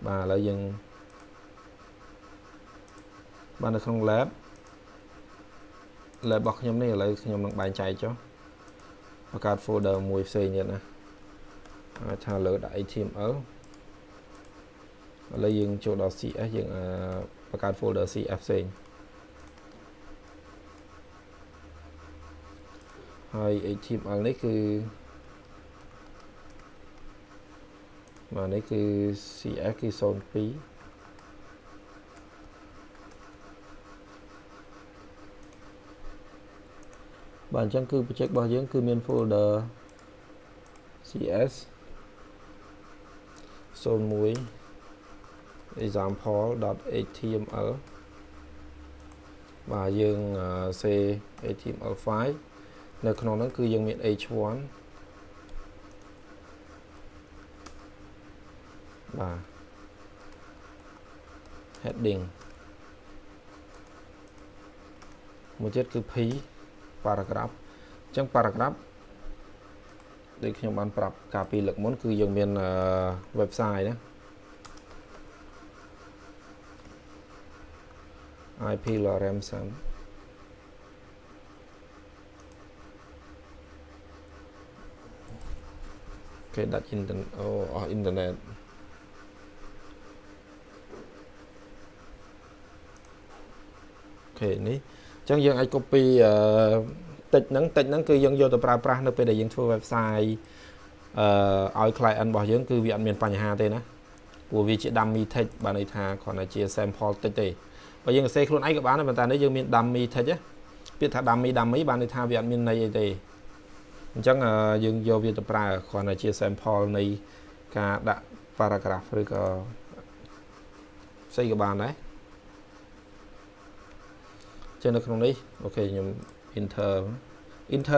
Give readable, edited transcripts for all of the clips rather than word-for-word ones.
bà lại dừng bà được không lab bọc nhóm này lại nhóm đang bài chạy cho và card folder mùi xì như nè thà lỡ đại team ở lấy dừng chỗ đó CS dừng và card folder CF hai team ở này cứ mà này cứ CS cái zone phí bạn chẳng cứ check bao nhiêu cứ miền folder CS zone muối example.html và dương c html file nơiក្នុងនោះគឺយើងមាន h1 បាទ heading មួយទៀតគឺ p paragraph អញ្ចឹង paragraph ដូចខ្ញុំបានប្រាប់កាលពីលើកមុនគឺយើងមាន website ណា IP lorem sam cái đặt internet internet ok ní chẳng dương ai copy tịch nắng cứ dương vô từ pra nó về để dương thua websiteឲ្យ client របស់យើងគឺវាអត់មានបញ្ហាទេណាព្រោះវាជា dummy text បានន័យថាគ្រាន់តែជា sample text ទេបើយើងសរសេរខ្លួនឯងក៏បានដែរប៉ុន្តែនេះយើងមាន dummy text ពាក្យថា dummy បានន័យថាវាអត់មានន័យអីទេអញ្ចឹងយើងយកវាទៅប្រើគ្រាន់តែជា sample នៃការដាក់ paragraph ឬក៏ផ្សេងក៏បានដែរចឹងនៅក្នុងនេះអូខេខ្ញុំ enter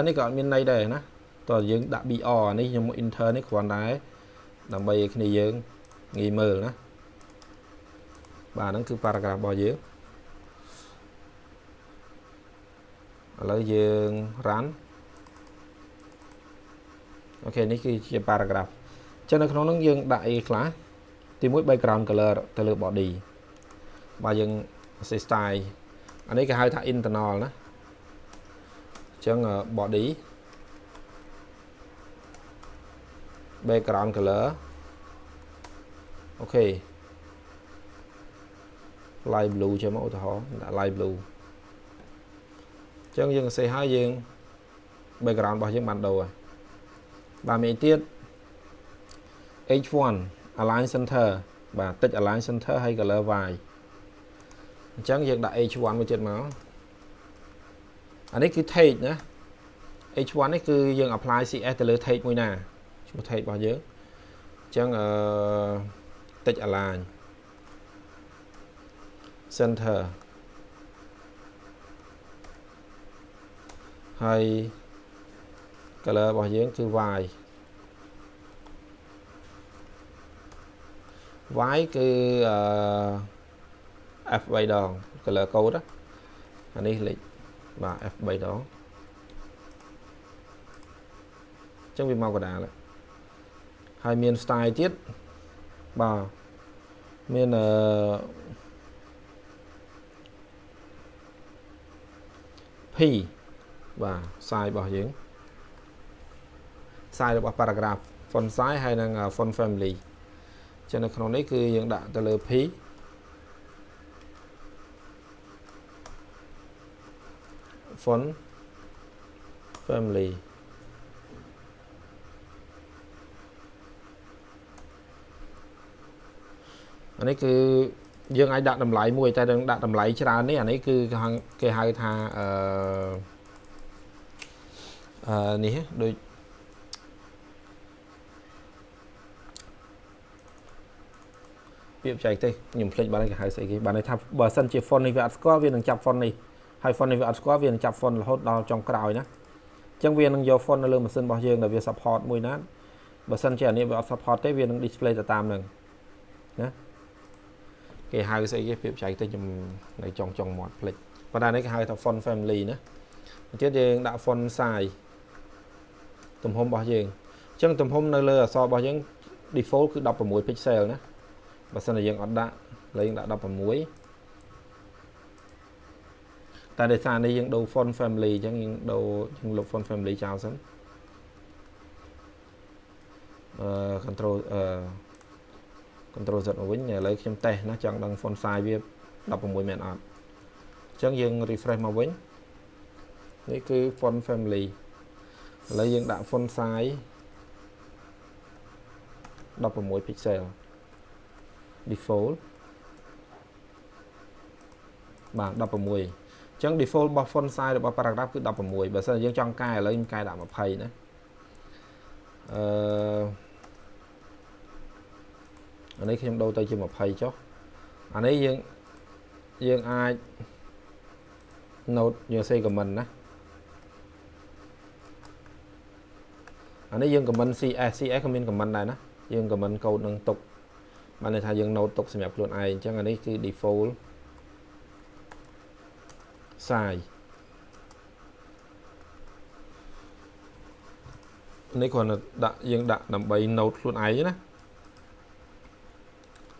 នេះក៏អត់មានន័យដែរណាតើយើងដាក់ br នេះខ្ញុំ enter នេះគ្រាន់តែដើម្បីឲ្យគ្នាយើងងាយមើលណាបាទហ្នឹងគឺ paragraph របស់យើងឥឡូវយើង run អូខេនេះគឺជា paragraph ចឹងនៅក្នុងហ្នឹងយើងដាក់អីខ្លះទី1 background color ទៅលើ body បាទយើង style អានេះគេហៅថា internal ណាអញ្ចឹង body background color អូខេ light blue ជាមកឧទាហរណ៍ដាក់ light blue អញ្ចឹងយើងសេឲ្យយើង background របស់យើងបានដូរហើយបាទមានទៀត h1 align center បាទតិច align center ហើយ color white អញ្ចឹងយើងដាក់ h1 មួយទៀតមកអានេះគឺ text ណា h1 នេះគឺយើង apply cs ទៅលើ text មួយណាឈ្មោះ text របស់យើងអញ្ចឹងតិច align center ហើយ color របស់យើងគឺ white គឺ F3 ដង color code អានេះលេខបាទ F3 ដងអញ្ចឹងវាមកកណ្ដាលហើយមាន style ទៀតបាទមានP បាទ size របស់យើង size របស់ paragraph font size ហើយនឹង font family ចឹងនៅក្នុងនេះគឺយើងដាក់ទៅលើ P font family អានេះគឺយើងអាចដាក់តម្លៃមួយតែនឹងដាក់តម្លៃច្រើននេះអានេះគឺគេហៅថានេះដូចពាក្យបច្ចេកទេសខ្ញុំភ្លេចបាត់ហើយគេហៅស្អីគេបានន័យថាបើសិនជា font នេះវាអត់ស្គាល់វានឹងចាប់ font នេះហើយ font នេះវាអត់ស្គាល់វានឹងចាប់ font រហូតដល់ចុងក្រោយណាអញ្ចឹងវានឹងយក font នៅលើម៉ាស៊ីនរបស់យើងដែលវា support មួយណាបើសិនជាអានេះវាអត់ support ទេវានឹង display ទៅតាមនឹងណាគេហៅស្អីគេពាក្យបច្ចេកទេសខ្ញុំនៅចុងមាត់ភ្លេចប៉ុន្តែនេះគេហៅថា font family ណាទៀតយើងដាក់ font size ទំហំរបស់យើងអញ្ចឹងទំហំនៅលើអក្សររបស់យើង default គឺ16 pixel ណា បើសិនជាយើងអត់ដាក់ឡើយយើងដាក់16តែដោយសារនេះយើងដូរ font family អញ្ចឹងយើងដូរយើងលុប font family ចោលសិនcontrol control Z មកវិញឥឡូវខ្ញុំតេស្តណាចង់ដឹង font size វា16មែនអត់អញ្ចឹងយើង refresh មកវិញនេះគឺ font family ឥឡូវយើងដាក់ font size 16 pixel default បាទ16អញ្ចឹង default របស់ font size របស់ paragraph គឺ16បើសិនយើងចង់កែឥឡូវខ្ញុំកែដាក់20ណាអានេះខ្ញុំដូរទៅជា20ចុះអានេះយើងអាច note យើងសេ comment ណាអានេះយើង comment CS ក៏មាន comment ដែរណាយើង comment code នឹងទុកបានន័យថាយើង note ទុកសម្រាប់ខ្លួនឯងអញ្ចឹងអានេះគឺ default size នេះគ្រាន់តែដាក់យើងដាក់ដើម្បី note ខ្លួនឯងណា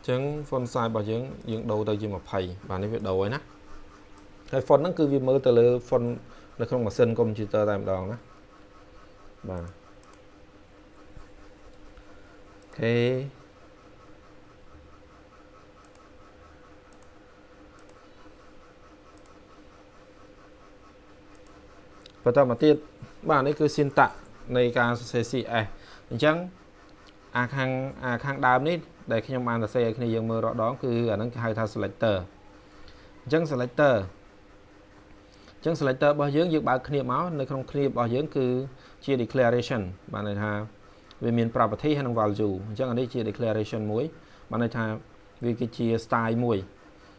អញ្ចឹង font size របស់យើងដូរទៅជា20បាទនេះវាដូរហើយណាហើយ font ហ្នឹងគឺវាមើលទៅលើ font នៅក្នុងម៉ាស៊ីនកុំព្យូទ័រតែម្ដងណាបាទអូខេបន្តមកទៀតបាទនេះគឺ syntax នៃការសរសេរ CS អញ្ចឹងខាងដើមនេះដែលខ្ញុំបានសរសេរឲ្យគ្នាយើងមើលរាល់ដងគឺអាហ្នឹងគេហៅថា selector អញ្ចឹង selector របស់យើងបើកគ្នាមកនៅក្នុងគ្នារបស់យើងគឺជា declaration បានន័យថាវាមាន property ហើយនិង value អញ្ចឹងអានេះជា declaration មួយបានន័យថាវាគឺជា style មួយ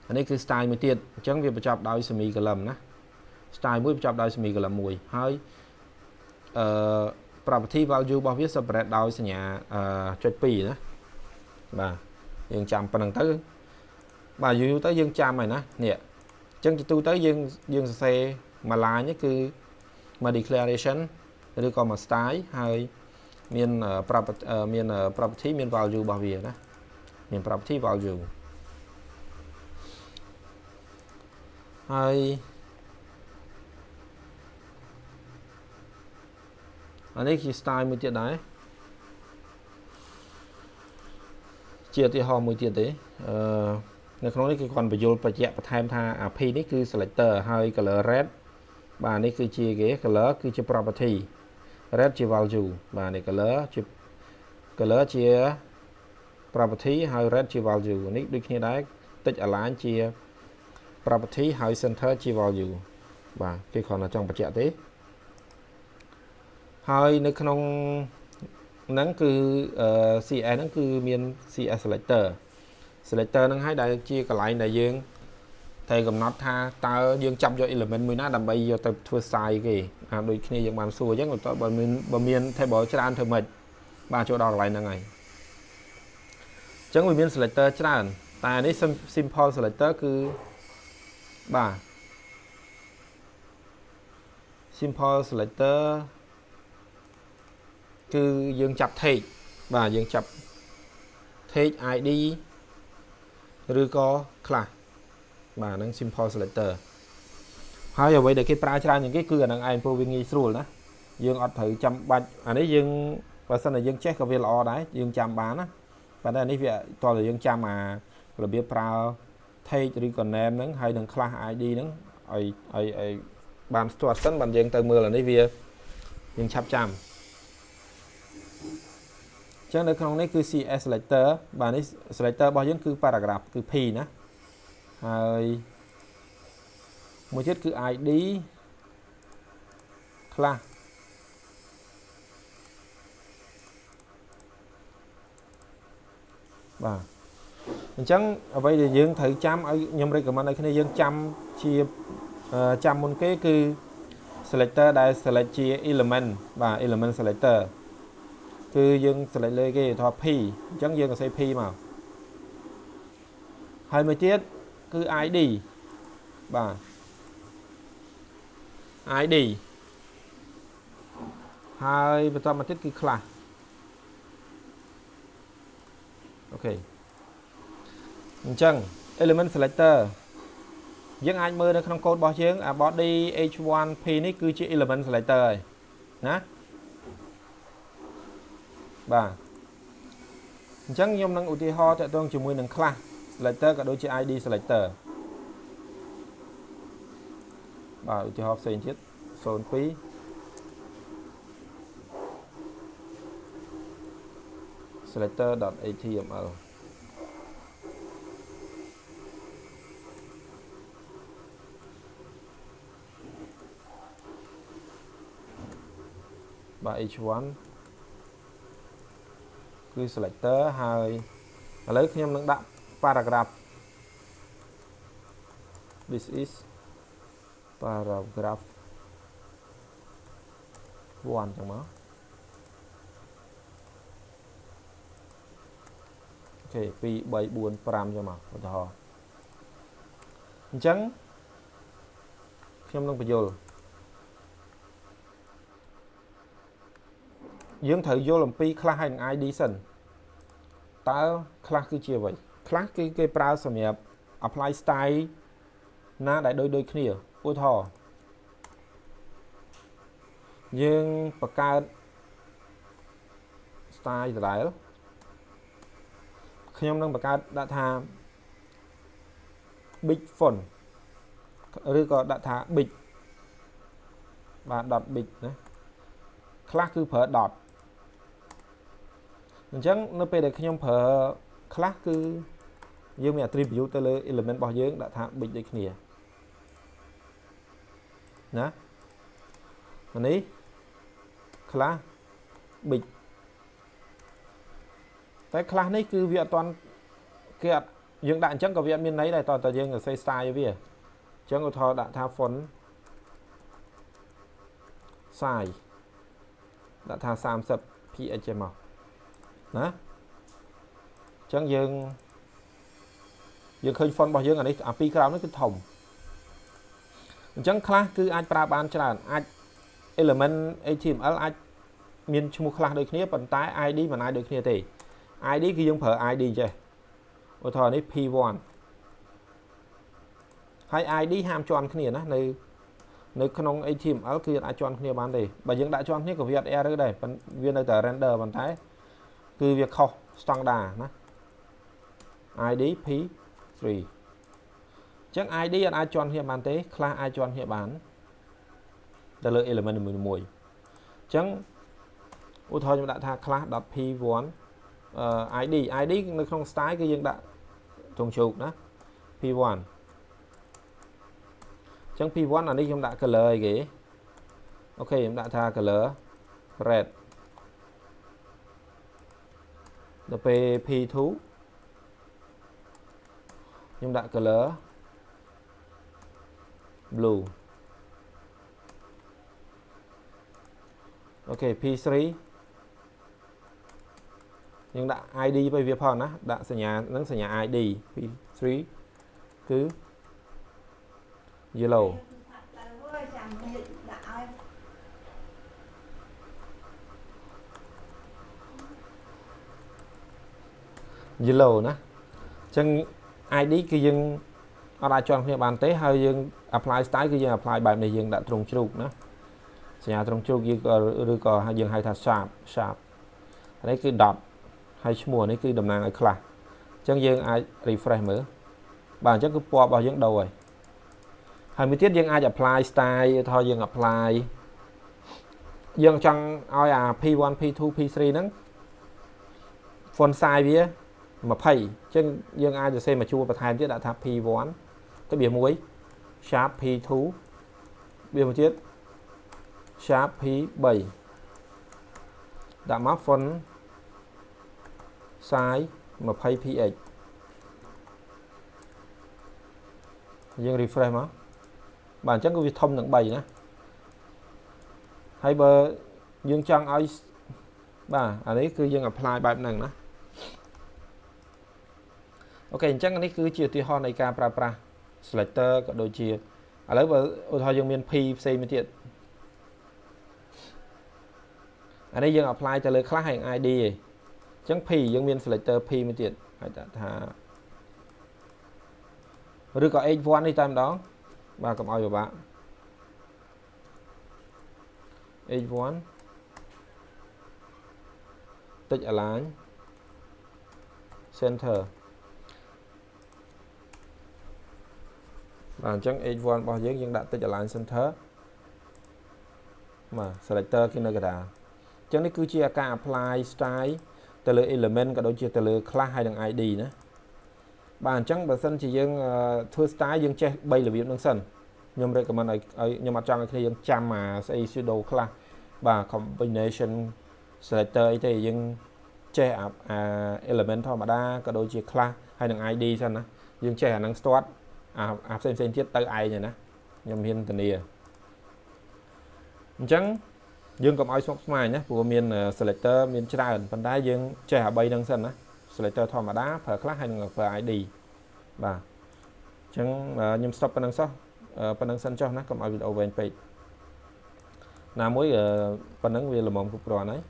អានេះគឺ style មួយទៀតអញ្ចឹងវាបញ្ចប់ដោយ semicolon ណា style មួយបញ្ចប់ដោយ semicolon មួយហើយproperty value របស់វា separate ដោយសញ្ញាចុច2ណាបាទយើងចាំប៉ុណ្្នឹងទៅបាទយូរទៅយើងចាំហើយណានេះអញ្ចឹងជាទូទៅយើងសរសេរមួយ line នេះគឺមួយ declaration ឬក៏មួយ style ហើយមាន property មាន value របស់វាណាមាន property value ហើយអានេះជា style មួយទៀតដែរជាឧទាហរណ៍មួយទៀតទេនៅក្នុងនេះគឺគាត់បញ្យល់បញ្ជាក់បន្ថែមថាអា P នេះគឺ selector ហើយ color red បាទនេះគឺជាគេ color គឺជា property red ជា value បាទនេះ color ជា property ហើយ red ជា value នេះដូចគ្នាដែរតិច align ជា property ហើយ center ជា value បាទគេគ្រាន់តែចង់បញ្ជាក់ទេហើយនៅក្នុងហ្នឹងគឺ CS ហ្នឹងគឺមាន CS selector ហ្នឹងហើយដែលជាកន្លែងដែលយើងត្រូវកំណត់ថាតើយើងចាប់យក element មួយណាដើម្បីយកទៅធ្វើ size គេដូចគ្នាយើងបានសួរអញ្ចឹងបើមាន table ច្រើនធ្វើម៉េចបាទចូលដល់កន្លែងហ្នឹងហើយអញ្ចឹងវាមាន selector ច្រើនតែនេះ simple selector គឺបាទ simple selector គឺយើងចាប់ tag បាទយើងចាប់ tag ID ឬក៏ class បាទហ្នឹង simple selector ហើយអ្វីដែលគេប្រើច្រើនជាងគេគឺអាហ្នឹងឯងព្រោះវាងាយស្រួលណាយើងអត់ត្រូវចាំបាច់អានេះយើងបើសិនតែយើងចេះក៏វាល្អដែរយើងចាំបានណាប៉ុន្តែអានេះវាតើយើងចាំរបៀបប្រើ tag ឬក៏ name ហ្នឹងហើយនឹង class ID ហ្នឹងឲ្យបានស្ទាត់សិនបានយើងទៅមើលអានេះវាយើងឆាប់ចាំចឹងនៅក្នុងនេះគឺ CS selector បាទនេះ selector របស់យើងគឺ paragraph គឺ P ណាហើយមួយទៀតគឺ ID class បាទអញ្ចឹងអ្វីដែលយើងត្រូវចាំឲ្យខ្ញុំ recommend ឲ្យគ្នាយើងចាំជាចាំមុនគេគឺ selector ដែល select ជា element បាទ element selector គឺយើង select លើគេថា P អញ្ចឹងយើងក៏សេ P មកហើយមួយទៀតគឺ ID បាទ ID ហើយបន្តមកទៀតគឺ class អូខេ អញ្ចឹង element selector យើងអាចមើលនៅក្នុងកូដរបស់យើងអា body h1p នេះគឺជា element selector ហើយណាបាទអញ្ចឹងខ្ញុំនឹងឧទាហរណ៍តាក់ទងជាមួយនឹង class selector ក៏ដូចជា id selector បាទឧទាហរណ៍ផ្សេងទៀត02 selector.html បាទ h1 គឺ selector ហើយឥឡូវខ្ញុំនឹងដាក់ paragraph this is paragraph 1ចឹងមកអូខេ2 3 4 5ចឹងមកឧទាហរណ៍អញ្ចឹងខ្ញុំនឹងបញ្យល់យើងត្រូវយល់អំពី class ហើយនឹង id សិនតើ class គឺជាអ្វី class គឺគេប្រើសម្រាប់ apply style ណាដែលដូចគ្នាឧទាហរណ៍យើងបង្កើត style ដដែលខ្ញុំនឹងបង្កើតដាក់ថា big font ឬក៏ដាក់ថា big បាទ dot big ណា class គឺប្រើ dot អញ្ចឹងនៅពេលដែលខ្ញុំប្រើ class គឺយើងមាន attribute ទៅលើ element របស់យើងដាក់ថា big ដូចគ្នាណានេះ class big តែ class នេះគឺវាអត់ទាន់គេអត់យើងដាក់អញ្ចឹងក៏វាអត់មានន័យដែរតើយើងសរសេរ style វាអញ្ចឹងឧទាហរណ៍ដាក់ថា font size ដាក់ថា 30 px ចេះមកណាអញ្ចឹងយើងឃើញ font របស់យើងអានេះអាពីរក្រោមនេះគឺធំអញ្ចឹង class គឺអាចប្រើបានច្រើនអាច element html អាចមានឈ្មោះ class ដូចគ្នាប៉ុន្តែ id មិនអាចដូចគ្នាទេ id គឺយើងប្រើ id ចេះឧទាហរណ៍នេះ p1 ហើយ id ហាមជាន់គ្នាណានៅក្នុង html គឺអាចជាន់គ្នាបានទេបើយើងដាក់ជាន់គ្នាក៏វាអត់ error ដែរវានៅតែ render ប៉ុន្តែគឺវាខុស standard ណា id p3 អញ្ចឹង id អាចជាន់គ្នាបានទេ class អាចជាន់គ្នាបានទៅលើ element នីមួយៗអញ្ចឹងឧទាហរណ៍ខ្ញុំដាក់ថា class.p1 id នៅក្នុង style គឺយើងដាក់ត្រង់ជោគណា p1 អញ្ចឹង p1 អានេះខ្ញុំដាក់ color អីគេអូខេខ្ញុំដាក់ថា color red ដល់ពេល p2 ខ្ញុំដាក់ color blue អូខេ p3 យើងដាក់ id ទៅវាផងណាដាក់សញ្ញានឹងសញ្ញា id p3 គឺ yellow yellow ណាអញ្ចឹង id គឺយើងអត់អាចជាន់គ្នាបានទេហើយយើង apply style គឺយើង apply បែបនេះយើងដាក់ត្រង់ជ្រូកណាសញ្ញាត្រង់ជ្រូកយើងឬក៏យើងហៅថា sharp នេះគឺ dot ហើយឈ្មោះនេះគឺតំណាងឲ្យ class អញ្ចឹងយើងអាច refresh មើលបាទអញ្ចឹងគឺពណ៌របស់យើងដូរហើយមួយទៀតយើងអាច apply style ថាយើង apply យើងចង់ឲ្យអា p1 p2 p3 ហ្នឹង font size វា20អញ្ចឹងយើងអាចសរសេរមួយជួរបន្ថែមទៀតដាក់ថា p1 ទៅវាមួយ sharp p2 វាមួយទៀត sharp p3 ដាក់មក font size 20 px យើង refresh មកបាទអញ្ចឹងគឺវាធំនឹង3ណាហើយបើយើងចង់ឲ្យបាទអានេះគឺយើង apply បែបហ្នឹងណាអូខេអញ្ចឹងនេះគឺជាឧទាហរណ៍នៃការប្រើប្រាស់ selector ក៏ដូចជាឥឡូវបើឧទាហរណ៍យើងមាន p ផ្សេងមួយទៀតអានេះយើង apply ទៅលើ class ហើយ id ឯងអញ្ចឹង p យើងមាន selector p មួយទៀតហើយដាក់ថា ឬក៏ H1 នេះតែម្ដងបាទកុំឲ្យពិបាក H1 តិច align center បាទអញ្ចឹង H1 របស់យើងដាក់តិច align center បាទ selector គឺនៅកណ្ដាលអញ្ចឹងនេះគឺជាការ apply style ទៅលើ element ក៏ដូចជាទៅលើ class ហើយនិង ID ណាបាទអញ្ចឹងបើសិនជាយើងធ្វើ style យើងចេះ3របៀបហ្នឹងសិនខ្ញុំ recommend ឲ្យខ្ញុំអត់ចង់ឲ្យគ្នាយើងចាំស្អី pseudo class បាទ combination selector អីទេយើងចេះelement ធម្មតាក៏ដូចជា class ហើយនិង ID សិនណាយើងចេះអាហ្នឹង start ផ្សេងទៀតទៅឯងហើយណាខ្ញុំមានធានាអញ្ចឹងយើងកុំឲ្យស្មុគស្មាញណាព្រោះមាន selector មានច្រើនប៉ុន្តែយើងចេះ3ហ្នឹងសិនណា selector ធម្មតាប្រើ class ហើយនិងប្រើ ID បាទអញ្ចឹងខ្ញុំ stop ប៉ុណ្្នឹងសិនចុះណាកុំឲ្យវីដេអូវែងពេកណាមួយប៉ុណ្្នឹងវាល្មមគ្រប់គ្រាន់ហើយ